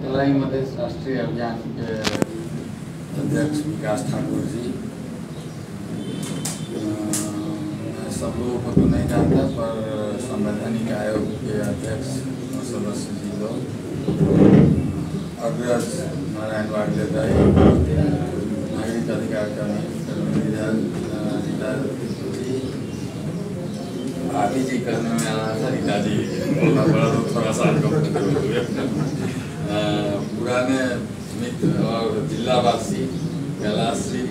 तराई मध्य राष्ट्रीय अभियान के अध्यक्ष विकास ठाकुर जी, सब लोगों को तो नहीं जानता, पर संवैधानिक आयोग के अध्यक्ष सदस्य जी लोग, अग्रज नारायण वाग्देदाई, नागरिक अधिकार कर्मी जी, भाभी जी करने में आ रहा था, रीता जी बोलना पड़ा तो थोड़ा सा पुराने मित्र और जिलावासी कैलाश जी।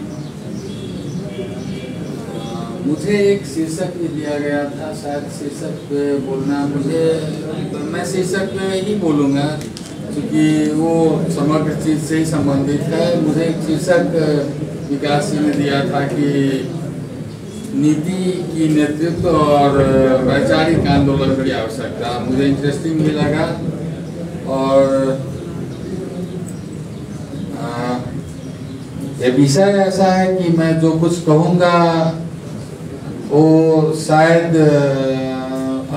मुझे एक शीर्षक भी दिया गया था, शायद शीर्षक पे बोलना, मैं शीर्षक पे ही बोलूँगा क्योंकि वो समग्र चीज़ से ही संबंधित है। मुझे एक शीर्षक विकास जी ने दिया था कि नीति की नेतृत्व और वैचारिक आंदोलन की आवश्यकता। मुझे इंटरेस्टिंग भी लगा और ये विषय ऐसा है कि मैं जो कुछ कहूँगा वो शायद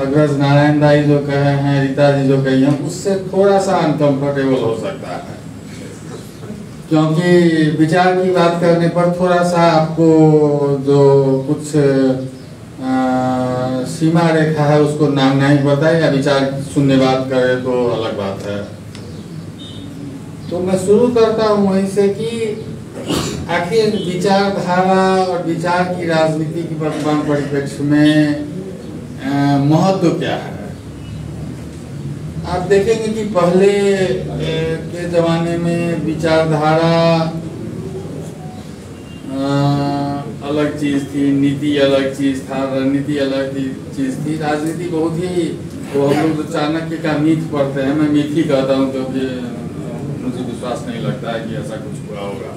अग्रज नारायण दाई जो कहे हैं, रीता जी जो कही हैं, उससे थोड़ा सा अनकंफर्टेबल हो सकता है, क्योंकि विचार की बात करने पर थोड़ा सा आपको जो कुछ सीमा रेखा है उसको नांगना ही पड़ता है, या विचार शून्य बात करे तो अलग बात है। तो मैं शुरू करता हूँ वहीं से कि आखिर विचारधारा और विचार की राजनीति की वर्तमान परिप्रेक्ष्य में महत्व क्या है। आप देखेंगे कि पहले के जमाने में विचारधारा अलग चीज थी, नीति अलग चीज था, रणनीति अलग चीज थी, राजनीति बहुत ही, वो हम लोग चाणक्य का मीथ पढ़ते हैं, मैं मीथ ही कहता हूँ क्योंकि मुझे विश्वास नहीं लगता है कि ऐसा कुछ हुआ होगा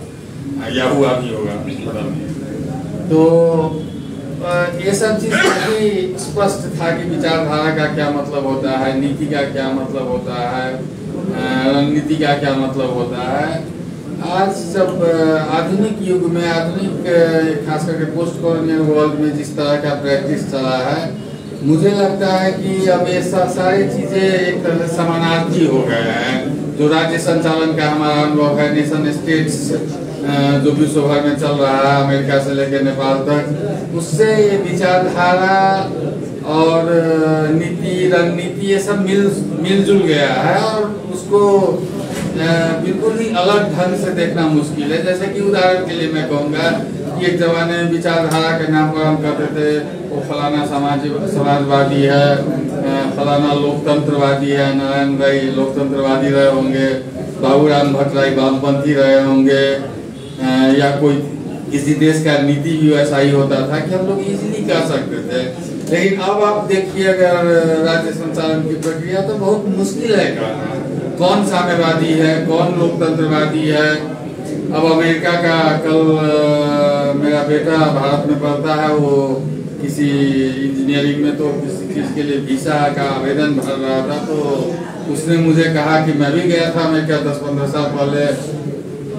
या हुआ भी होगा, पता नहीं। तो ये सब चीज काफी स्पष्ट था कि विचारधारा का क्या मतलब होता है, नीति का क्या मतलब होता है, रणनीति का क्या मतलब होता है। आज जब आधुनिक युग में, आधुनिक खास करके पोस्ट कॉलोनियल वर्ल्ड में जिस तरह का प्रैक्टिस चला है, मुझे लगता है कि अब ये सारी चीजें एक तरह से समानार्थी हो गए हैं। जो राज्य संचालन का हमारा अनुभव है, नेशन स्टेट्स जो विश्व भर में चल रहा है, अमेरिका से लेकर नेपाल तक, उससे ये विचारधारा और नीति, रणनीति ये सब मिलजुल गया है और उसको बिल्कुल ही अलग ढंग से देखना मुश्किल है। जैसे कि उदाहरण के लिए मैं कहूँगा कि एक जमाने में विचारधारा के नाम पर हम कहते थे वो फलाना समाजवादी है, फलाना लोकतंत्रवादी है, नारायण भाई लोकतंत्रवादी रहे होंगे, बाबूराम भट्टराई वामपंथी रहे होंगे, या कोई किसी देश का नीति भी वैसा ही होता था कि हम लोग इजीली कह सकते थे। लेकिन अब आप देखिए अगर राज्य संचालन की प्रक्रिया, तो बहुत मुश्किल है कहना कौन साम्यवादी है, कौन लोकतंत्रवादी है। अब अमेरिका का, कल मेरा बेटा भारत में पढ़ता है, वो किसी इंजीनियरिंग में तो किसी चीज के लिए वीसा का आवेदन भर रहा था, तो उसने मुझे कहा कि मैं भी गया था अमेरिका 10-15 साल पहले,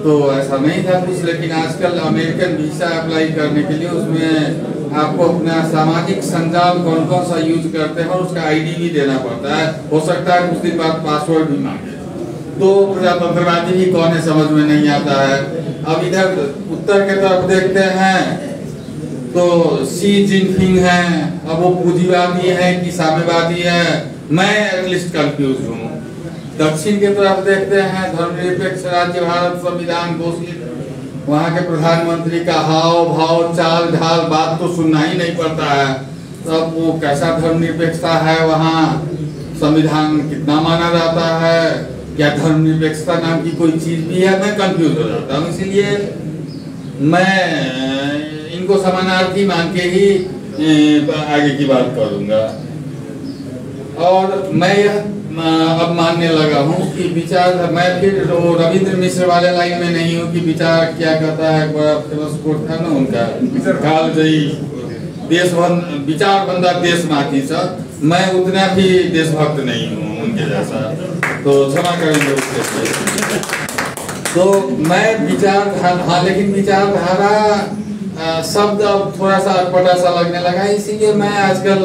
तो ऐसा नहीं था कुछ, लेकिन आजकल अमेरिकन वीसा अप्लाई करने के लिए उसमें आपको अपना सामाजिक संजाल कौन कौन सा यूज करते हैं और उसका आईडी भी देना पड़ता है। हो सकता है कुछ दिन बाद पासवर्ड भी मांगे। तो प्रजातंत्रवादी भी कौन है समझ में नहीं आता है। अब इधर उत्तर के तरफ देखते हैं तो शी जिनपिंग है, अब वो पूंजीवादी है कि साम्यवादी है, मैं एटलीस्ट कंफ्यूज हूँ। दक्षिण की तरफ देखते हैं, धर्मनिरपेक्ष राज्य भारत संविधान घोषित, वहाँ के प्रधानमंत्री का हाव भाव चाल ढाल बात तो सुनना ही नहीं पड़ता है। तब वो कैसा धर्मनिरपेक्षता है, वहाँ संविधान कितना माना जाता है, क्या धर्मनिरपेक्षता नाम की कोई चीज भी है, मैं कंफ्यूज हो जाता हूँ। इसीलिए मैं इनको समानार्थी मान के ही आगे की बात करूँगा। और मैं यह अब मानने लगा हूँ कि विचार, मैं फिर रविंद्र मिश्र वाले लाइन में नहीं हूँ कि विचार क्या कहता है, बड़ा फेमस कोट था ना उनका, काल जयी देशभक्त विचार बंदा देश माती सर, मैं उतना भी देशभक्त नहीं हूँ उनके जैसा, तो क्षमा करेंगे उसके। तो मैं विचारधारा, हाँ, लेकिन विचारधारा शब्द अब थोड़ा सा अटपटा सा लगने लगा, इसीलिए मैं आजकल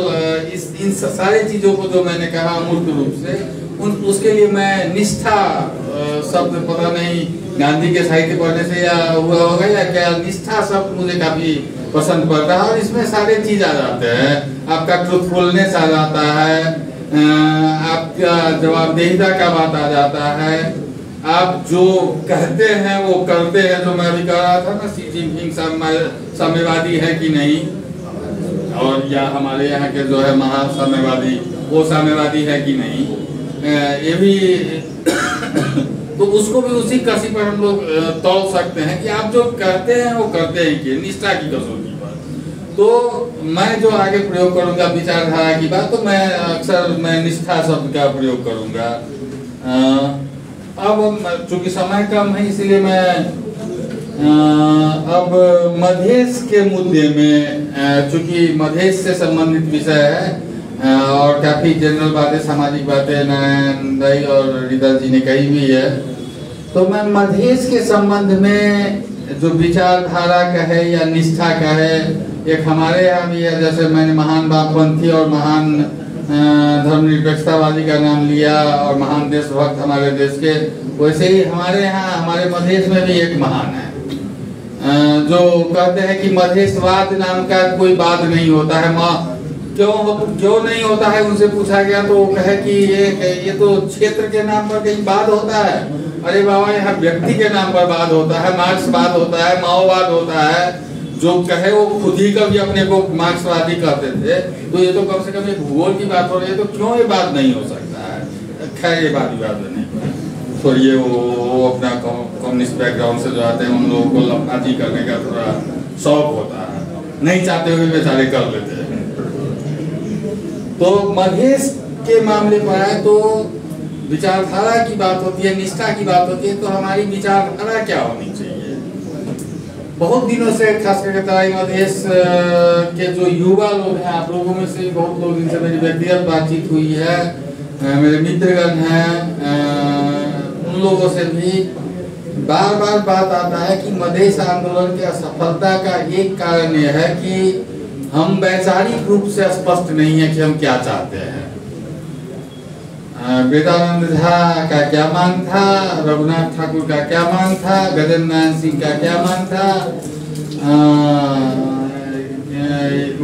इन सारी चीजों को जो मैंने कहा मूर्त रूप से उसके लिए मैं निष्ठा शब्द, पता नहीं गांधी के साहित्य पढ़ने से या हुआ होगा या क्या, निष्ठा शब्द मुझे काफी पसंद पड़ता है। और इसमें सारे चीज आ जाते हैं, आपका ट्रूथफुलनेस आ जाता है, आपका जवाबदेहिता का बात आ जाता है, आप जो कहते हैं वो करते हैं। जो मैं अभी कह रहा था ना, शी जिनपिंग साम्यवादी है कि नहीं, और या हमारे यहाँ के जो है महासाम्यवादी वो साम्यवादी है कि नहीं, ये भी तो उसको भी उसी कसी पर हम लोग तौल सकते हैं कि आप जो करते हैं वो करते हैं कि निष्ठा की कसौटी पर। तो मैं जो आगे प्रयोग करूंगा विचारधारा की बात, तो मैं अक्सर निष्ठा शब्द का प्रयोग करूंगा। अब चूंकि समय कम है इसलिए मैं अब मधेश के मुद्दे में, चूंकि मधेश से संबंधित विषय है और काफी जनरल बातें, सामाजिक बातें नारायण दाई और रीता जी ने कही भी है, तो मैं मधेश के संबंध में जो विचारधारा का है या निष्ठा का है, एक हमारे यहाँ भी है। जैसे मैंने महान वामपंथी और महान धर्मनिरपेक्षतावादी का नाम लिया और महान देशभक्त हमारे देश के, वैसे ही हमारे यहाँ हमारे मधेश में भी एक महान है जो कहते हैं कि मधेशवाद नाम का कोई बात नहीं होता है। क्यों नहीं होता है, उनसे पूछा गया तो वो कहे कि ये तो क्षेत्र के नाम पर कहीं वाद होता है। अरे बाबा, यहाँ व्यक्ति के नाम पर वाद होता है, मार्क्सवाद होता है, माओवाद होता है। जो कहे वो खुद ही कभी अपने को मार्क्सवादी कहते थे, तो ये तो कम से कम एक भूगोल की बात हो रही है, तो क्यों ये बात नहीं हो सकता है। खैर ये बात विवाद नहीं, छोड़िए, वो अपना कम्युनिस्ट बैकग्राउंड से जो आते हैं उन लोगों को लफाजी करने का थोड़ा शौक होता है, नहीं चाहते हुए बेचारे कर लेते हैं। तो मधेश के मामले पर आए तो विचारधारा की बात होती है, निष्ठा की बात होती है, तो हमारी विचारधारा क्या होनी चाहिए। बहुत दिनों से खास करके तराई मधेश के जो युवा लोग हैं, आप लोगों में से बहुत लोग जिनसे मेरी व्यक्तिगत बातचीत हुई है, मेरे मित्रगण हैं, उन लोगों से भी बार बार बात आता है कि मधेश आंदोलन की असफलता का एक कारण यह है कि हम वैचारिक रूप से स्पष्ट नहीं है कि हम क्या चाहते हैं। वेदानंद झा का क्या मांग था, रघुनाथ ठाकुर का क्या मांग था, गजेंद्र नारायण सिंह का क्या मांग था,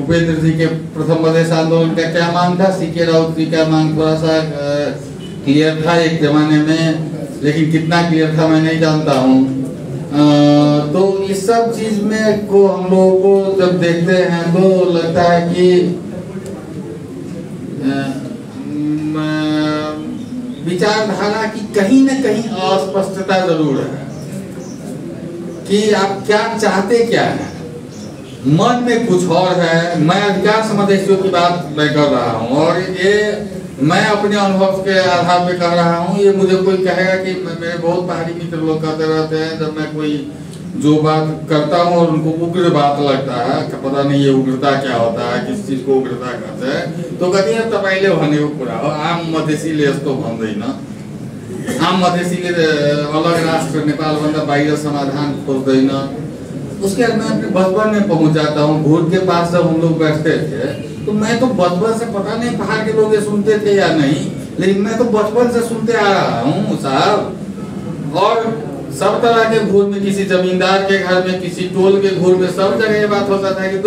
उपेंद्र जी के प्रथम मधेश आंदोलन का क्या मांग था, सीके राउत जी का मांग थोड़ा सा क्लियर था एक जमाने में, लेकिन कितना क्लियर था मैं नहीं जानता हूँ। तो इस सब चीज में को हम लोगों को जब देखते हैं तो लगता है कि विचारधारा की कहीं न कहीं अस्पष्टता जरूर है कि आप क्या चाहते क्या है, मन में कुछ और है। मैं अधिकांश मधेशियों की बात मैं कर रहा हूँ और ये मैं अपने अनुभव के आधार पे कह रहा हूँ। ये मुझे कोई कहेगा कि मेरे बहुत पहाड़ी मित्र लोग कहते रहते हैं, जब मैं कोई जो बात करता हूँ और उनको उग्र बात लगता है, पता नहीं ये उग्रता क्या होता है, किस चीज को उग्रता कहते हैं, तो कहती है तब पहले भने को कुरा हो, आम मधेसीले यस्तो भन्दैन, आम मधेसीले अलग राष्ट्र नेपाल भन्दा बाहिर समाधान खोज्दैन। उसके बाद मैं अपने बचपन में पहुंच जाता हूँ। भूत के पास जब हम लोग बैठते थे तो मैं तो बचपन से, पता नहीं पहाड़ के लोग ये सुनते थे या नहीं, लेकिन मैं तो बचपन से सुनते आ रहा हूँ साहब। और सब तरह के घूर में, किसी जमींदार के घर में, किसी टोल के घूर में, सब जगह ये बात होता था कि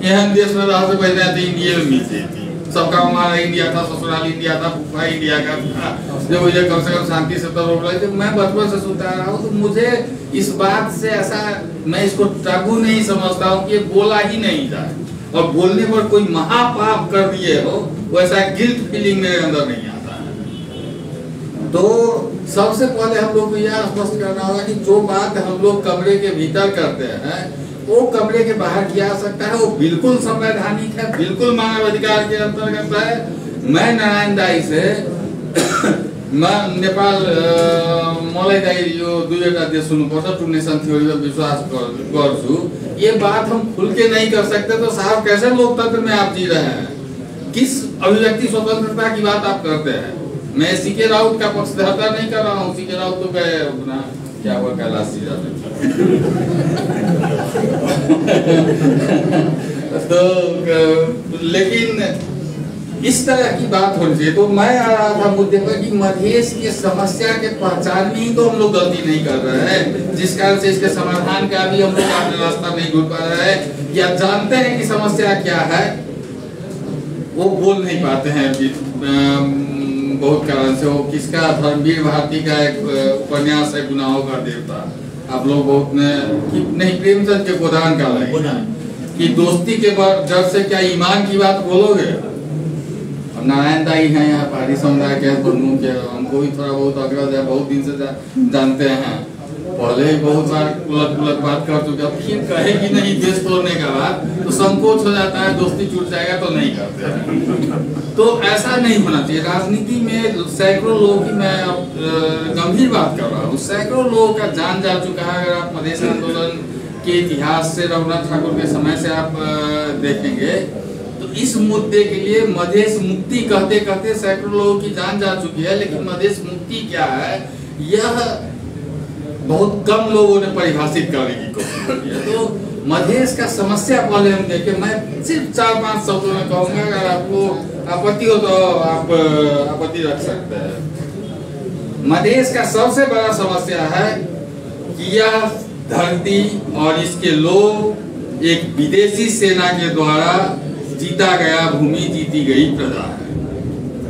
यहाँ देश में रह से पहले इंडिया में मिलती थी, सबका हमारा इंडिया था, ससुराल इंडिया था, फूफा इंडिया का था, जो मुझे कम से कम शांति से तो रोक रहे थे। मैं बचपन से सुनता आ रहा हूँ, तो मुझे इस बात से ऐसा, मैं इसको टाबू नहीं समझता हूँ कि बोला ही नहीं जाए और बोलने पर कोई महापाप कर दिए हो, वैसा गिल्ट फीलिंग मेरे अंदर नहीं आता है। तो सबसे पहले हम लोग को यह स्पष्ट करना होगा कि जो बात हम लोग कमरे के भीतर करते हैं वो कमरे के बाहर किया जा सकता है, वो बिल्कुल संवैधानिक है, बिल्कुल मानव अधिकार के अंतर्गत है। मैं नारायण दाई से नेपाल मलाई दाई यो दुईवटा देश हुनुपर्छ, टू नेशन थ्योरी में विश्वास गर्छु। ये बात हम खुल के नहीं कर सकते तो साहब कैसे लोकतंत्र में आप जी रहे हैं, किस अभिव्यक्ति स्वतंत्रता की बात आप करते हैं। मैं सीके राउत का पक्षधरता नहीं कर रहा हूँ, सीके राउत तो गए अपना क्या हुआ कैलाश जी जाते तो लेकिन इस तरह की बात होनी चाहिए। तो मैं आ रहा था मुद्दे पर कि मधेश की समस्या के पहचान में ही तो हम लोग गलती नहीं कर रहे हैं, जिस कारण से इसके समाधान का भी हम लोग अपना रास्ता नहीं ढूंढ पा रहे हैं, या जानते हैं कि समस्या क्या है वो बोल नहीं पाते हैं। बहुत कारण से वो किसका धर्मवीर भारती का एक उपन्यास है गुनाहों का देवता, आप लोग बहुत नहीं प्रेमचंद के गोदान का लगे कि दोस्ती के जड़ से क्या ईमान की बात बोलोगे। अब नारायण दाई हैं यहाँ पहाड़ी समुदाय के बंधुओं के, हमको भी थोड़ा बहुत अग्रज है, बहुत दिन से जानते हैं, पहले ही बहुत बार उलट बात कर चुके, अब फिर कहे कि नहीं देश तोड़ने का बात तो संकोच हो जाता है, दोस्ती टूट जाएगा तो नहीं करते हैं। तो ऐसा नहीं होना चाहिए। राजनीति में सैकड़ों लोगों की मैं गंभीर बात कर रहा हूँ, सैकड़ों लोगों का जान जा चुका है। अगर आप मधेश आंदोलन के इतिहास से रघुनाथ ठाकुर के समय से आप देखेंगे तो इस मुद्दे के लिए मधेश मुक्ति कहते कहते सैकड़ों लोगों की जान जा चुकी है। लेकिन मधेश मुक्ति क्या है यह बहुत कम लोगों ने परिभाषित करने की कोशिश की है। तो मधेश का समस्या पहले हम देखें। मैं सिर्फ 4-5 शब्दों में कहूंगा, अगर आपको आपत्ति हो तो आप आपत्ति रख सकते हैं। मधेश का सबसे बड़ा समस्या है कि यह धरती और इसके लोग एक विदेशी सेना के द्वारा जीता गया भूमि, जीती गई प्रजा है।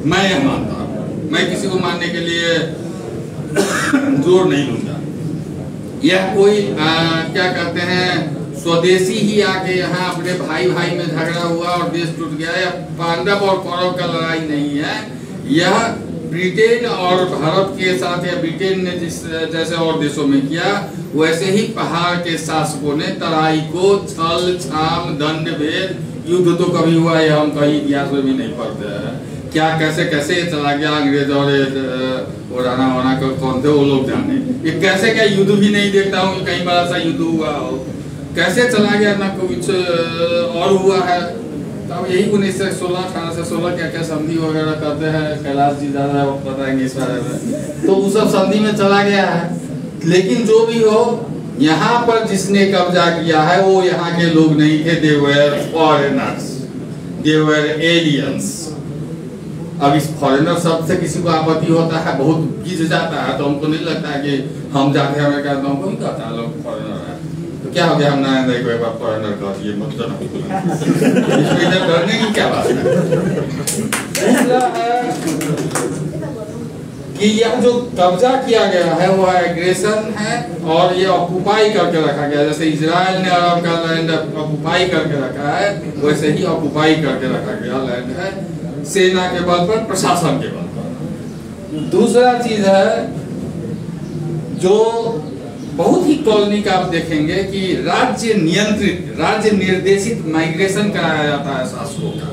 मैं यह मानता हूँ, मैं किसी को मानने के लिए जोर नहीं लूंगा। यह कोई क्या कहते हैं स्वदेशी ही आके यहाँ अपने भाई भाई में झगड़ा हुआ और देश टूट गया, या पांडव और कौरव का लड़ाई नहीं है। यह ब्रिटेन और भारत के साथ, या ब्रिटेन ने जिस जैसे और देशों में किया वैसे ही पहाड़ के शासकों ने तराई को छल छाम दंड भेद, युद्ध तो कभी हुआ है हम कहीं इतिहास में भी नहीं पढ़ते हैं। क्या कैसे कैसे चला गया अंग्रेज और राणा वाना कौन थे वो लोग जाने। ये कैसे क्या युद्ध भी नहीं देखता हूँ कि कहीं बड़ा सा युद्ध हुआ हो, कैसे चला गया ना कुछ और हुआ है। अब यही 1916 1816 क्या क्या संधि वगैरह करते हैं, कैलाश जी ज्यादा बताएंगे इस बारे में, तो उस सब संधि में चला गया है। लेकिन जो भी हो, यहाँ पर जिसने कब्जा किया है वो यहाँ के लोग नहीं थे, they were foreigners, they were aliens। अब इस फॉरेनर शब्द से किसी को आपत्ति होता है, बहुत गिज जाता है, तो हमको नहीं लगता है कि हम जाते हैं अमेरिका तो हमको ही कहता है लोग फॉरेनर है, तो क्या हो गया हम नारायण दाई को एक बार फॉरेनर कह दिए, मतलब इसमें इधर डरने की क्या बात है। दूसरा है कि यह जो कब्जा किया गया है वो एग्रेशन है और ये ऑक्युपाई करके रखा गया। जैसे इजराइल ने अरब का लैंड ऑक्युपाई करके रखा है, वैसे ही ऑक्युपाई करके रखा गया लैंड है, सेना के बल पर, प्रशासन के बल पर। दूसरा चीज है जो बहुत ही कॉलोनी का आप देखेंगे कि राज्य नियंत्रित, राज्य निर्देशित माइग्रेशन कराया जाता है शासकों का।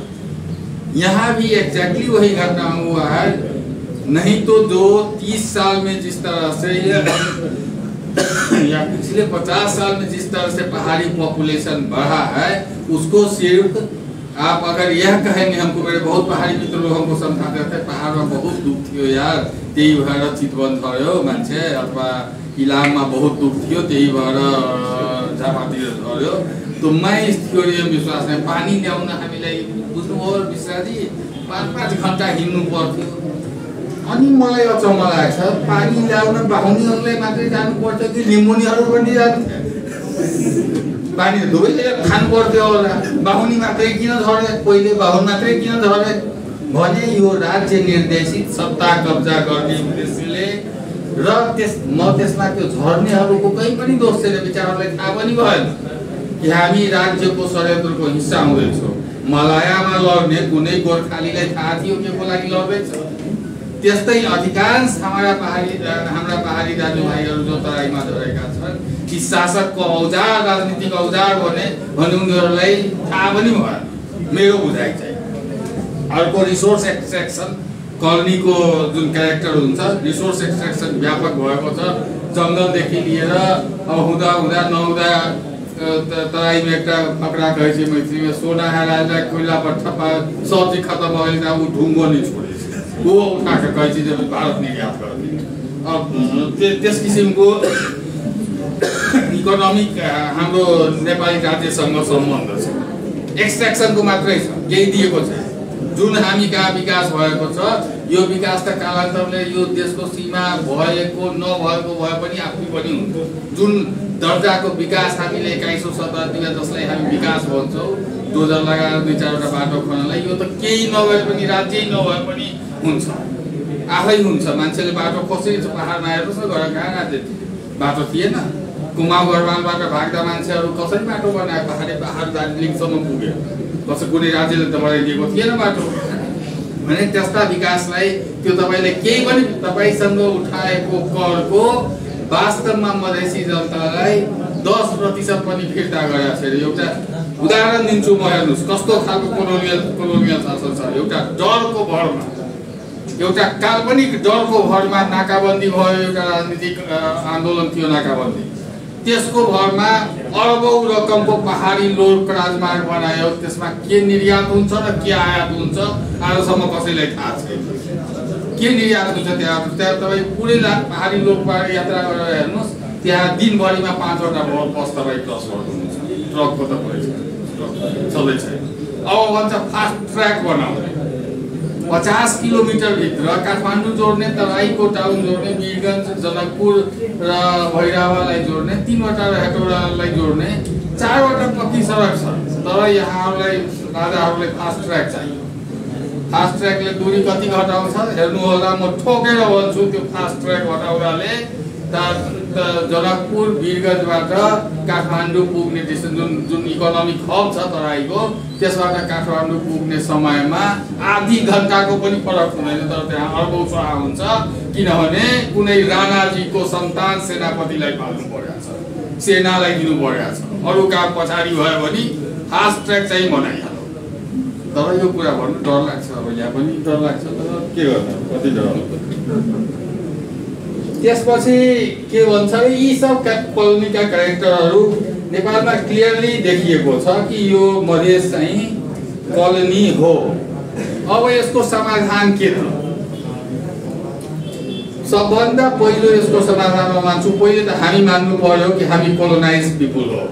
यहाँ भी एग्जैक्टली वही घटना हुआ है। नहीं तो जो 30 साल में जिस तरह से या पिछले 50 साल में जिस तरह से पहाड़ी पॉपुलेशन बढ़ा है, उसको सिर्फ आप अगर यह कहेंगे, हमको मेरे बहुत पहाड़ी मित्र लोग हमको समझाते थे पहाड़ में बहुत दुख थियो यार, त्यही भएर चितवन झर्यो मान्छे, अथवा इलाममा बहुत दुख थियो त्यही भएर झापातिर झर्यो। तो मैं इस थ्योरी में विश्वास नहीं। पानी ल्याउन हामीलाई बुझ्नुभयो विश्वाजी 5-5 घण्टा हिँड्नु पर्थ्यो। अनि मलाई अचम्म लाग्छ, पानी ल्याउन बाहुनीहरूले मात्रै जानु पर्छ कि लिम्बुनीहरू पनि जान्थे? पानी दुवैले खानु पर्थ्यो होला, बाहुनी मात्रै किन झरे, पहिले बाहुन मात्रै किन झरे भने यो राज्य निर्देशित सत्ता कब्जा गर्ने उद्देश्यले र त्यसमा त्यो झर्नेहरूको कहीँ पनि दोष छैन। विचारहरूलाई थाहा पनि भएन कि हामी राज्यको षड्यन्त्रको हिस्सा हुँदैछौँ। मलायामा लड्ने कुनै गोर्खालीलाई थाहा थियो के को लागि लड्दैछ। त्यस्तै अधिकांश हाम्रा पहाडी दाजुभाइहरू जो तराईमा झरेका छन्, ती शासकको औजार, राजनीतिक औजार भने उनीहरूलाई थाहा पनि भएन। मेरो बुझाइ चाहिँ अर्को रिसोर्स एक्सट्र्याक्सन, कलोनीको जुन क्यारेक्टर हुन्छ, रिसोर्स एक्सट्र्याक्सन व्यापक भएको छ। जङ्गलदेखि लिएर अब हुँदा हुँदा नहुँदा तराईमा एउटा फकरा कहै छै मैथिलीमा, सोना हेराएर कोइला पर ठप्पा सब्जी खत्म भयो भने ऊ ढुङ्गो नै छोडेछ, वो उठा के कहै छै जब भारत निर्यात कर दी। त्यस किसिमको इकोनोमिक हाम्रो नेपाली राज्यसँग सम्बन्ध छ। एक्सट्र्याक्सनको मात्रै छ, केही दिएको छ। जुन हामी कहाँ विकास भएको छ यो विकास त कालान्तरले यो देशको सीमा भएको नभएको भए पनि आफै पनि हुन्छ। जुन दर्जाको विकास हामीले 21औं शताब्दीमा जसलाई हामी विकास भन्छौँ, डोजर लगाएर 2-4वटा बाटो खन्नलाई, यो त केही नभए पनि राज्यै नभए पनि हुन्छ, आफै हुन्छ। मान्छेले बाटो कसरी पहाडमा हेर्नुहोस् न, गएर कहाँ राज्य बाटो थिएन। कुमाउ गढवालबाट भाग्दा मान्छेहरू कसरी बाटो बनाए, पहाड दार्जिलिङसम्म पुग्यो। कुनै राज्यले त बनाइदिएको थिएन बाटो भने। त्यस्ता विकासलाई त्यो तपाईले केही पनि तपाईसँग उठाएको करको वास्तवमा मधेसी जनतालाई 10% पनि फिर्ता गरेको छैन। एउटा उदाहरण दिन्छु म, हेर्नुस् कस्तो खालको कोलोनियल शासन छ। एउटा डरको भरमा, एउटा काल्पनिक डरको भरमा नाकाबन्दी भयो, एउटा राजनीतिक आन्दोलन थियो नाकाबन्दी। त्यसको भरमा अरबौं रकमको पहाडी लोक राजमार्ग बनायो। त्यसमा के निर्यात हुन्छ र के आयात हुन्छ आजसम्म कसैलाई थाहा छैन। के निर्यात हुन्छ त्यहाँ तपाईँ पुरै पहाडी लोकबाट यात्रा गरेर हेर्नुहोस्, त्यहाँ दिनभरिमा 5वटा बस तपाईँ क्रस गर्नुहुन्छ। ट्रकको त पैसा चल्दै छैन। अब भन्छ फास्ट ट्र्याक बनाउने, 50 किलोमिटर भित्र काठमाडौँ जोड्ने, तराईको टाउन जोड्ने, वीरगञ्ज, जनकपुर र भैरवालाई जोड्ने, 3वटा हेटौडालाई जोड्ने 4वटा पक्की सडक छ। तर यहाँहरूलाई राजाहरूलाई फास्ट ट्र्याक चाहियो। फास्ट ट्र्याकले दूरी कति घटाउँछ हेर्नु होला। म ठोकेर भन्छु त्यो फास्ट ट्र्याक घटाउनाले जनकपुर वीरगञ्जबाट काठमाडौँ पुग्ने जुन इकोनोमिक हब छ तराईको, त्यसबाट काठमाडौँ पुग्ने समयमा आधी घण्टाको पनि फरक हुँदैन। तर त्यहाँ अर्बौं सहा हुन्छ, किनभने कुनै राणाजीको सन्तान सेनापतिलाई पाल्नु परेको छ, सेनालाई दिनु परेको छ। अरू काम पछाडि भयो भने फास्ट ट्र्याक चाहिँ बनाइहाल्यो। तर यो कुरा भन्नु डर लाग्छ। अब यहाँ पनि डर लाग्छ, तर के गर्नु, कति डर। त्यसपछि के भन्छ, यी सब कोलोनीका क्यारेक्टरहरू नेपालमा क्लियरली देखिएको छ कि यो मधेस चाहिँ कोलोनी हो। अब यसको समाधान के त? सबभन्दा पहिलो यसको समाधानमा मान्छु, पहिले त हामी मान्नु पर्यो कि हामी कोलोनाइज पिपुल हो।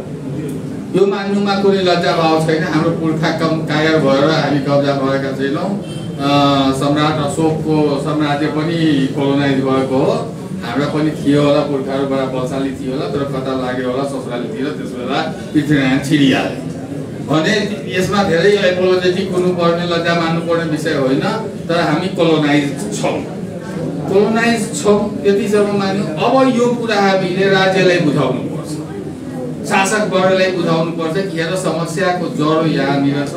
यो मान्नुमा कुनै लज्जा भाव छैन। हाम्रो पुर्खा कायर भएर हामी कब्जा भएका छैनौँ। सम्राट अशोकको साम्राज्य पनि कोलोनाइज भएको हो। हाम्रा पनि थियो होला, पुर्खाहरू बडा बलशाली थियो होला, तर कता लाग्यो होला ससुरालीतिर, त्यस बेला पृथ्वीनारायण छिरिहाले भने। यसमा धेरै एपोलोजेटिक हुनुपर्ने, लज्जा मान्नुपर्ने विषय होइन। तर हामी कोलोनाइज छौँ, कोलोनाइज छौँ, त्यतिसम्म मान्यौँ। अब यो कुरा हामीले राज्यलाई बुझाउनुपर्छ, शासक वर्गलाई बुझाउनुपर्छ कि हेर समस्याको जरो यहाँनिर छ।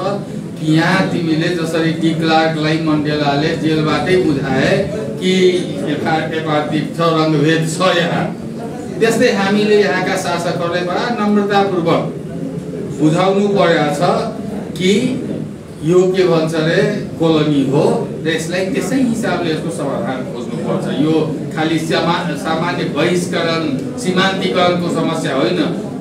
यहाँ तिमीले जसरी डी क्लार्कलाई मण्डेलाले जेलबाटै बुझाए कि एपार्थिक छ, रङ्गभेद छ यहाँ, त्यस्तै हामीले यहाँका शासकहरूलाई बडा नम्रतापूर्वक बुझाउनु परेको छ कि यो के भन्छ रे कोलोनी हो र यसलाई त्यसै हिसाबले यसको समाधान खोज्नुपर्छ। यो खालि सामान्य बहिष्करण सीमान्तीकरणको समस्या होइन,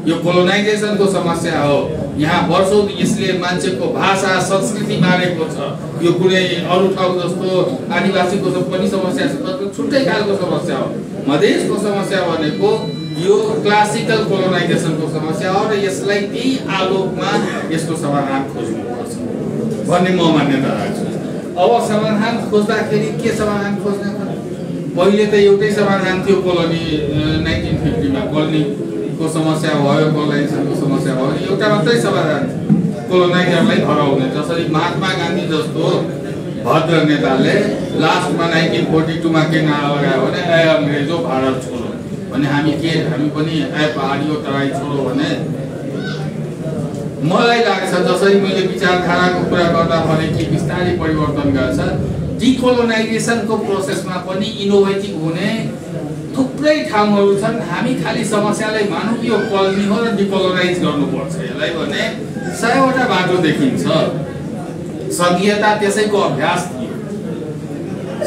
यो कोलोनाइजेसनको समस्या हो। यहाँ वर्षौं यसले मान्छेको भाषा संस्कृति मारेको छ। यो कुनै अरू ठाउँ जस्तो आदिवासीको पनि समस्या छ, तर छुट्टै खालको समस्या हो। मधेसको समस्या भनेको यो क्लासिकल कोलोनाइजेसनको समस्या हो र यसलाई त्यही आलोकमा यसको समाधान खोज्नुपर्छ भन्ने म मान्यता राख्छु। अब समाधान खोज्दाखेरि के समाधान खोज्ने? पहिले त एउटै समाधान थियो कोलोनी 1950 मा कोलोनीको समस्या भयो, कोलोनाइजेसनको समस्या भयो, एउटा मात्रै समाधान थियो, कोलोनाइजरलाई हराउने। जसरी महात्मा गान्धी जस्तो भद्र नेताले लास्टमा 1942 मा के नारा लगायो भने ए अंग्रेजो भारत छोडो भने हामी पनि ए पहाडी तराई छोडो भने। मलाई लाग्छ जसरी मैले विचारधाराको कुरा गर्दा भने कि बिस्तारै परिवर्तन गर्छ। डिकोलोनाइजेसनको प्रोसेसमा पनि इनोभेटिभ हुने थुप्रै ठाउँहरू छन्। हामी खाली समस्यालाई मानौँ कि यो कोलोनी हो र डिकोलोनाइज गर्नुपर्छ यसलाई भने 100वटा बाटो देखिन्छ। संघीयता त्यसैको अभ्यास थियो।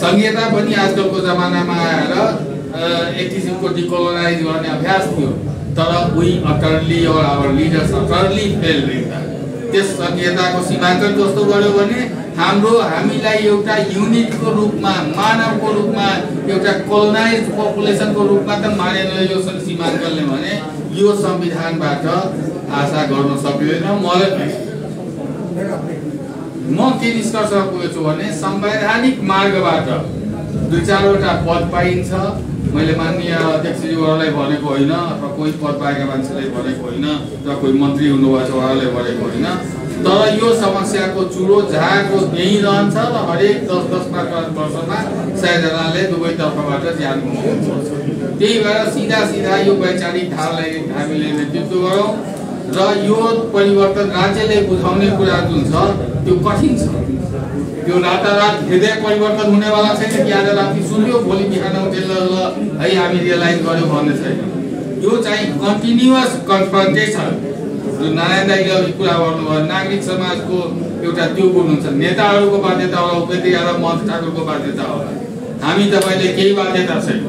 संघीयता पनि आजकलको जमानामा आएर एक किसिमको डिकोलोनाइज गर्ने अभ्यास थियो। तर we utterly or our leaders utterly failed in that. त्यस संघीयताको सीमाङ्कन कस्तो गर्यो भने हामीलाई एउटा युनिटको रूपमा, मानवको रूपमा, एउटा कोलोनाइज पपुलेसनको रूपमा त मानेन यो सीमाङ्कनले भने यो संविधानबाट आशा गर्न सकिँदैन। म के निष्कर्षमा पुगेछु भने संवैधानिक मार्गबाट 2-4वटा पद पाइन्छ। मैले माननीय अध्यक्षज्यूहरूलाई भनेको होइन, अथवा कोही पद पाएका मान्छेलाई भनेको होइन, अथवा कोही मन्त्री हुनुभएको छ उहाँले भनेको होइन। तर यो समस्याको चुरो जहाँको यही रहन्छ र हरेक 10-5 वर्षमा 100जनाले दुवैतर्फबाट ज्यान गुमाउनु पर्छ। त्यही भएर सिधा यो वैचारिक ढाललाई हामीले नेतृत्व गरौँ र यो परिवर्तन राज्यले बुझाउने कुरा जुन छ त्यो कठिन छ। त्यो रातारात हृदय परिवर्तन हुनेवाला छैन कि आज राति सुन्यो भोलि बिहान उठेर ल है हामी रियलाइज गर्यो भन्ने छैन। यो चाहिँ कन्टिन्युअस कन्फ्रन्टेसन। जो नारायण दाइले अघि कुरा गर्नुभयो, नागरिक समाजको एउटा त्यो गुण हुन्छ। नेताहरूको बाध्यता होला, उपेन्द्र यादव, महन्त ठाकुरको बाध्यता होला। हामी तपाईले केही बाध्यता छैन।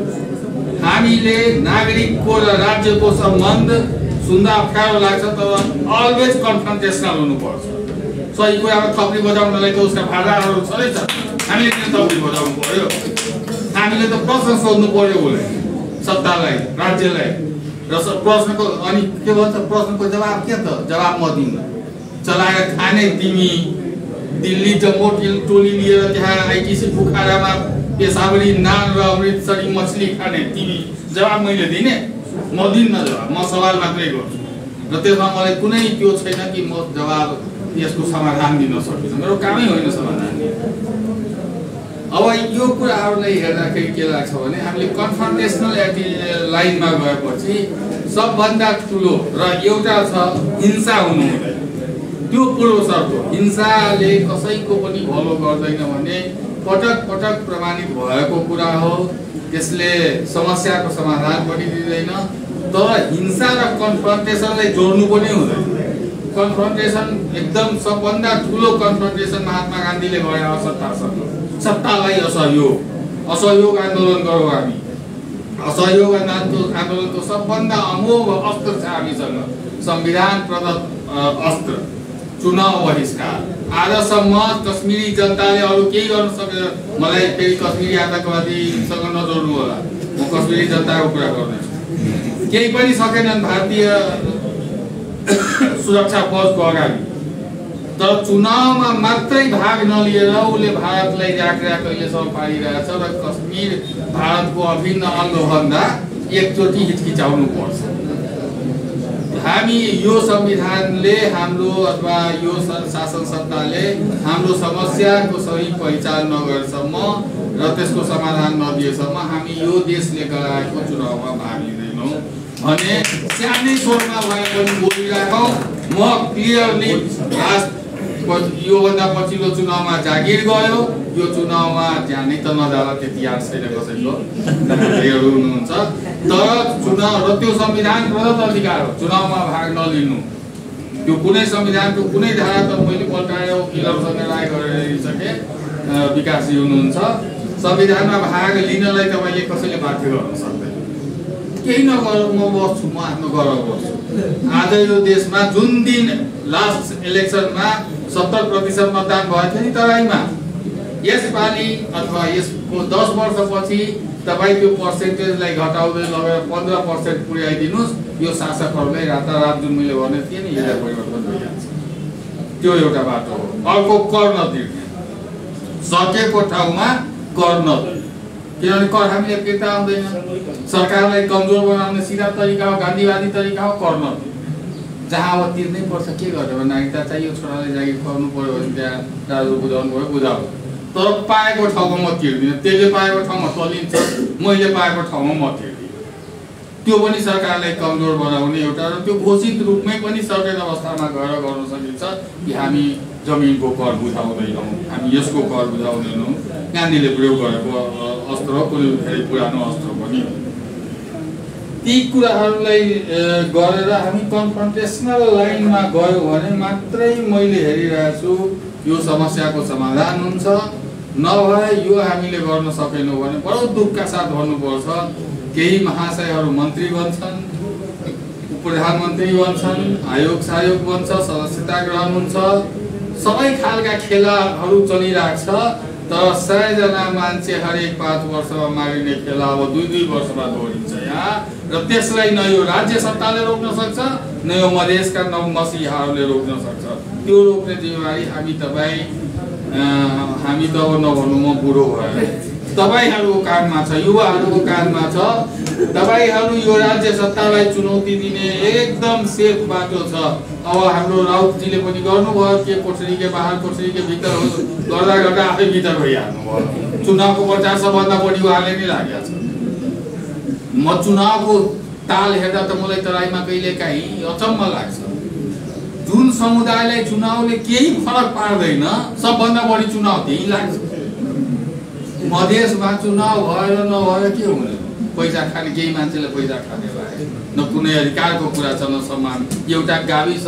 हामीले नागरिकको र राज्यको सम्बन्ध सुन्दा अप्ठ्यारो लाग्छ, तर अलवेज कन्फ्रन्टेसनल हुनुपर्छ। सही कुरामा थप्री बजाउनलाई त उसका भाडाहरू छँदैछ, हामीले किन थप्री बजाउनु पर्यो? हामीले त प्रश्न सोध्नु पर्यो उसलाई, सत्तालाई, राज्यलाई। र प्रश्नको अनि के भन्छ, प्रश्नको जवाब के त? जवाब म दिन्न। चलाएर खाने तिमी, दिल्ली जम्मू टोली लिएर त्यहाँ आइटिसी बुखारामा पेसावरी नान र अमृतसरी मछली खाने तिमी, जवाब मैले दिने? म दिन्न जवाब, म सवाल मात्रै गर्छु। र त्यसमा मलाई कुनै त्यो छैन कि म जवाब यसको समाधान दिन सकिन्छ। मेरो कामै होइन समाधान दिनु। अब यो कुराहरूलाई हेर्दाखेरि के लाग्छ भने हामीले कन्फ्रन्टेसनल लाइनमा गएपछि सबभन्दा ठुलो र एउटा छ हिंसा हुनु हुँदैन। त्यो पूर्व शर्त हो। हिंसाले कसैको पनि भलो गर्दैन भन्ने पटक पटक प्रमाणित भएको कुरा हो। त्यसले समस्याको समाधान पनि दिँदैन। तर हिंसा र कन्फ्रन्टेसनलाई जोड्नु पनि हुँदैन। कन्फ्रन्टेसन एकदम सबभन्दा ठुलो कन्फ्रन्टेसन महात्मा गान्धीले गरे असत्तासँग, सत्तालाई असहयोग आन्दोलन गरौँ हामी। असहयोग आन्दोलनको सबभन्दा अमोघ अस्त्र छ हामीसँग, संविधान प्रदत्त अस्त्र, चुनाव बहिष्कार। आजसम्म कश्मीरी जनताले अरू केही गर्न सकेन। मलाई फेरि कश्मीरी आतंकवादीसँग नजोड्नु होला, म कश्मीरी जनताको कुरा गर्दैछु। केही पनि सकेनन् भारतीय सुरक्षा फौजको अगाडि। तर चुनावमा मात्रै भाग नलिएर उसले भारतलाई जाक्रा कहिलेसम्म पारिरहेछ र कश्मीर भारतको अभिन्न अङ्ग भन्दा एकचोटि हिचकिचाउनु पर्छ। हामी यो संविधानले हाम्रो अथवा यो शासन सत्ताले हाम्रो समस्याको सही पहिचान नगरेसम्म र त्यसको समाधान नदिएसम्म हामी यो देशले गराएको चुनावमा भाग लिँदैनौँ भने सानै स्वरमा भए पनि बोलिराखौँ। म क्लियरली योभन्दा पछिल्लो चुनावमा जागिर गयो। यो चुनावमा जानै त नजाला त्यति याद छैन कसैको, हुनुहुन्छ। तर चुनाव र त्यो संविधान प्रदत्त अधिकार हो चुनावमा भाग नलिनु। त्यो कुनै संविधानको कुनै धारा त मैले पल्टाएर वकिलहरूसँग राय गरिसके, विकासजी हुनुहुन्छ। संविधानमा भाग लिनलाई तपाईँले कसैले बाध्य गर्न सक्दैन। केही नगरौँ, म बस्छु, म आफ्नो गरौँ बस्छु। आज यो देशमा जुन दिन लास्ट इलेक्सनमा 70% मतदान भएको थियो नि तराईमा, यसपालि अथवा यसको 10 वर्षपछि तपाईँ त्यो पर्सेन्टेजलाई घटाउँदै लगेर 15% पुर्याइदिनुहोस्। यो शासकहरूलाई रातारात जुन मैले भनेको थिएँ नि यसलाई परिवर्तन भइहाल्छ। त्यो एउटा बाटो हो। अर्को कर नतिर्ने, सकेको ठाउँमा कर नतिर्ने। किनभने कर हामीले फिर्ता आउँदैन। सरकारलाई कमजोर बनाउने सिधा तरिका हो, गान्धीवादी तरिका हो कर नतिर्ने। जहाँ अब तिर्नै पर्छ, के गर्यो भने नागरिकता चाहियो, छोराले जागिर खुवाउनु पर्यो भने त्यहाँ दाजु बुझाउनु भयो, बुझाउ। तर पाएको ठाउँमा म तिर्दिनँ। त्यसले पाएको ठाउँमा चलिन्छ, मैले पाएको ठाउँमा म तिर्दिनँ। त्यो पनि सरकारलाई कमजोर बनाउने एउटा, र त्यो घोषित रूपमै पनि सकेन अवस्थामा गएर गर्न सकिन्छ कि हामी जमिनको कर बुझाउँदैनौँ, हामी यसको कर बुझाउँदैनौँ। गान्धीले प्रयोग गरेको अस्त्र हो, कुनै धेरै पुरानो अस्त्र पनि हो। ती कुराहरूलाई गरेर हामी कन्फ्रन्टेसनल लाइनमा गयो भने मात्रै मैले हेरिरहेको छु यो समस्याको समाधान हुन्छ। नभए यो हामीले गर्न सकेनौँ भने बडो दुःखका साथ भन्नुपर्छ, केही महाशयहरू मन्त्री बन्छन्, प्रधानमन्त्री बन्छन्, आयोग सहायक बन्छ, सदस्यता ग्रहण हुन्छ, सबै खालका खेलाहरू चलिरहेको छ। तर 100 जना मान्छे हरेक 5 वर्षमा मारिने खेला अब 2-2 वर्षमा दोहोरिन्छ यहाँ। र त्यसलाई न यो राज्य सत्ताले रोक्न सक्छ, न यो मधेसका नवमसिहाहरूले रोक्न सक्छ। त्यो रोक्ने जिम्मेवारी हामी त अब नभन्नु, म बुढो भएँ, तपाईहरुको काममा छ, युवाहरुको काममा छ। तपाईहरु यो राज्य सत्तालाई चुनौती दिने एकदम सेफ बाटो छ। अब हाम्रो राउतजीले पनि गर्नुभयो, के कोठरी के बाहर, कोठरी के भित्र गर्दा गर्दा आफै भित्र भइहाल्नु भयो। चुनावको प्रचार सबभन्दा बढी उहाँले नै लागेको छ। म चुनावको ताल हेर्दा त मलाई तराईमा कहिलेकाहीँ अचम्म लाग्छ। जुन समुदायलाई चुनावले केही फरक पार्दैन, सबभन्दा बढी चुनाव त्यही लाग्छ। मधेसमा चुनाव भयो नभयो के हुने, पैसा खाने, केही मान्छेले पैसा खाने भए, न कुनै अधिकारको कुरा छ न सम्मान। एउटा गाविस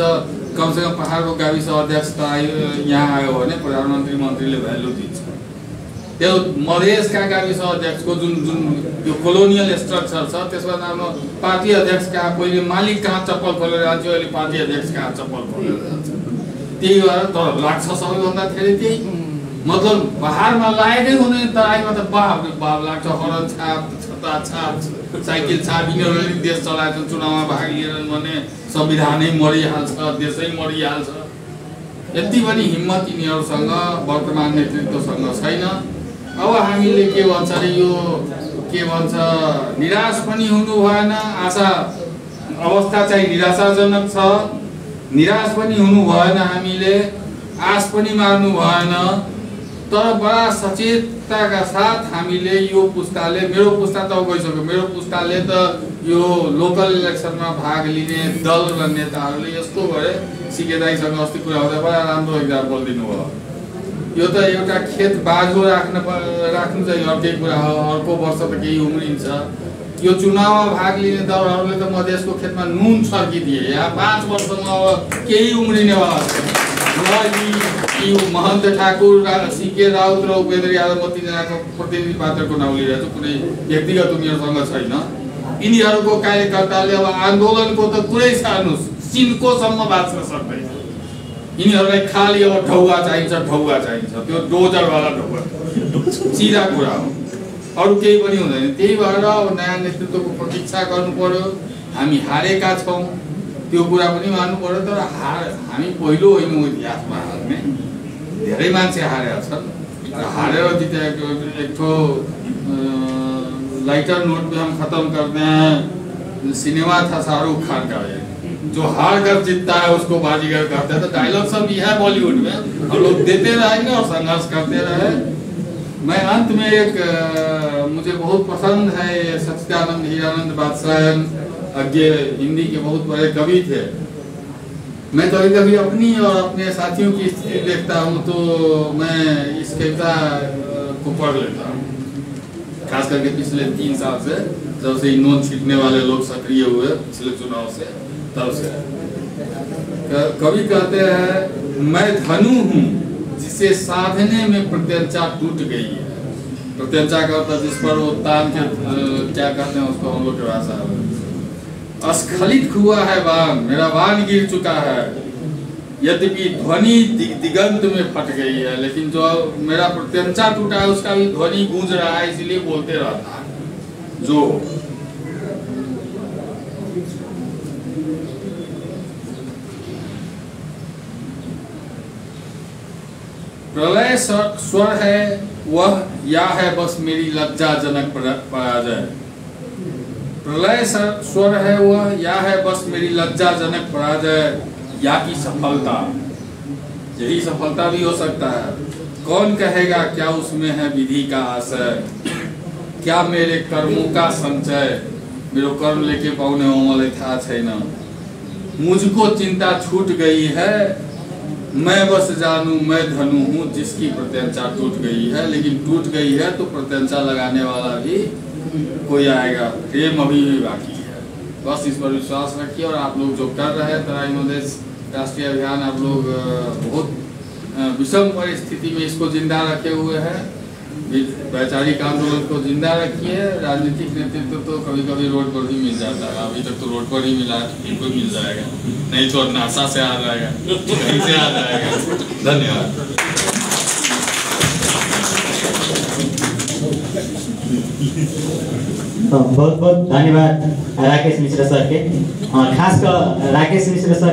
कमसेकम पहाडको गाविस अध्यक्ष त यहाँ आयो भने प्रधानमन्त्री मन्त्रीले भ्यालु दिन्छ। त्यो मधेसका गाविस अध्यक्षको जुन यो कोलोनियल स्ट्रक्चर छ, त्यसमा आफ्नो पार्टी अध्यक्ष कहाँ, पहिले मालिक कहाँ चप्पल खोलेर जान्थ्यो, अहिले पार्टी अध्यक्ष कहाँ चप्पल खोलेर जान्छ। त्यही भएर तर लाग्छ सबैभन्दा धेरै त्यही। मतलब पहाडमा लागेकै हुँदैन, तराईमा त बाप लाग्छ। हरन छाप, छता छाप, साइकल छाप, यिनीहरूले देश चलाएछन्, चुनावमा भाग लिएनन् भने संविधानै मरिहाल्छ, देशै मरिहाल्छ। यति पनि हिम्मत यिनीहरूसँग वर्तमान नेतृत्वसँग छैन। अब हामीले के भन्छ अरे, यो के भन्छ, निराश पनि हुनु भएन। आशा अवस्था चाहिँ निराशाजनक छ, निराश पनि हुनु भएन, हामीले आश पनि मार्नु भएन। तर बडा सचेतताका साथ हामीले यो पुस्ताले, मेरो पुस्ता त गइसक्यो, मेरो पुस्ताले त यो लोकल इलेक्सनमा भाग लिने दल र नेताहरूले यस्तो गरे। सिके दाइसँग अस्ति कुरा हुँदा बडा राम्रो इक्जाम्पल दिनुभयो। यो त एउटा खेत बाँझो राख्नु चाहिँ अर्कै कुरा हो, अर्को वर्ष त केही उम्रिन्छ। यो चुनावमा भाग लिने दलहरूले त मधेसको खेतमा नुन छर्किदिए। यहाँ 5 वर्षमा अब केही उम्रिनेवाला छैन। महन्त ठाकुर, सिके राउत र उपेन्द्र यादव, म 3 जनाको प्रतिनिधि पात्रको नाउँ लिइरहेको छु, कुनै व्यक्तिगत उनीहरूसँग छैन। यिनीहरूको कार्यकर्ताले अब आन्दोलनको त कुरै छाड्नुस्, सिन्कोसम्म बाँच्न सक्दैन। यिनीहरूलाई खाली अब ढौगा चाहिन्छ, त्यो डोजरवाला ढौगा, सिधा कुरा हो, अरू केही पनि हुँदैन। त्यही भएर अब नयाँ नेतृत्वको प्रतीक्षा गर्नु पर्यो। हामी हारेका छौँ, त्यो कुरा पनि मान्नु पर्यो। तर हामी पहिलो होइनौँ इतिहासमा हार्ने, धेरै मान्छे हारेका छन्। हारेर जितेको एक ठो लाइटर नोट पे हम खत्म करते हैं, सिनेमा था शाहरुख खान का, जो हार कर जीतता है उसको बाजीगर कहते हैं। तो डायलॉग सब ये है बॉलीवुड में, और लोग देते रहेंगे और संघर्ष करते रहे। मैं अंत में एक मुझे बहुत पसंद है सच्चिदानंद हीरानंद बादशाह, आगे हिंदी के बहुत बड़े कवि थे। मैं कभी अपनी और अपने साथियों की स्थिति देखता हूँ तो मैं इस कविता को पढ़ लेता हूँ। खास करके पिछले 3 साल से, जब से नोट छीटने वाले लोग सक्रिय हुए पिछले चुनाव से, तब से। कवि कहते हैं, मैं धनु हूँ जिसे साधने में प्रत्यंचा टूट गई है। प्रत्यंचा का होता जिस पर वो तान के क्या कहते हैं उसको हम लोग की भाषा में। अस्खलित हुआ है बाण, मेरा बाण गिर चुका है, यद्यपि ध्वनि दिगंत में फट गई है, लेकिन जो मेरा प्रत्यंचा टूटा है उसका भी ध्वनि गूंज रहा है, इसलिए बोलते रहता है। जो प्रलय स्वर है वह, या है बस मेरी लज्जाजनक पराजय। प्रलय स्वर है वह, या है बस मेरी लज्जाजनक पराजय, या की सफलता। यही सफलता भी हो सकता है। कौन कहेगा क्या उसमें है विधि का आशय, क्या मेरे कर्मों का संचय। मेरो कर्म लेके पाउने हो मलाई थाहा छैन। मुझको चिंता छूट गई है, मैं बस जानू मैं धनु हूँ जिसकी प्रत्यंचा टूट गई है। लेकिन टूट गई है तो प्रत्यंचा लगाने वाला भी कोई आएगा, प्रेम अभी भी बाकी है। बस इस पर विश्वास रखिए। और आप लोग जो कर रहे हैं तराई मधेश राष्ट्रीय अभियान, आप लोग बहुत विषम परिस्थिति में इसको जिंदा रखे हुए हैं। वैचारिक आंदोलन को जिंदा रखिए। राजनीतिक नेतृत्व तो कभी कभी रोड पर भी मिल जाता है, अभी तक तो रोड पर ही मिला, इनको मिल जाएगा, नहीं तो नासा से आ जाएगा, कहीं से आ जाएगा। धन्यवाद। बहुत बहुत धन्यवाद राकेश मिश्र सर के, खास कर राकेश मिश्र सर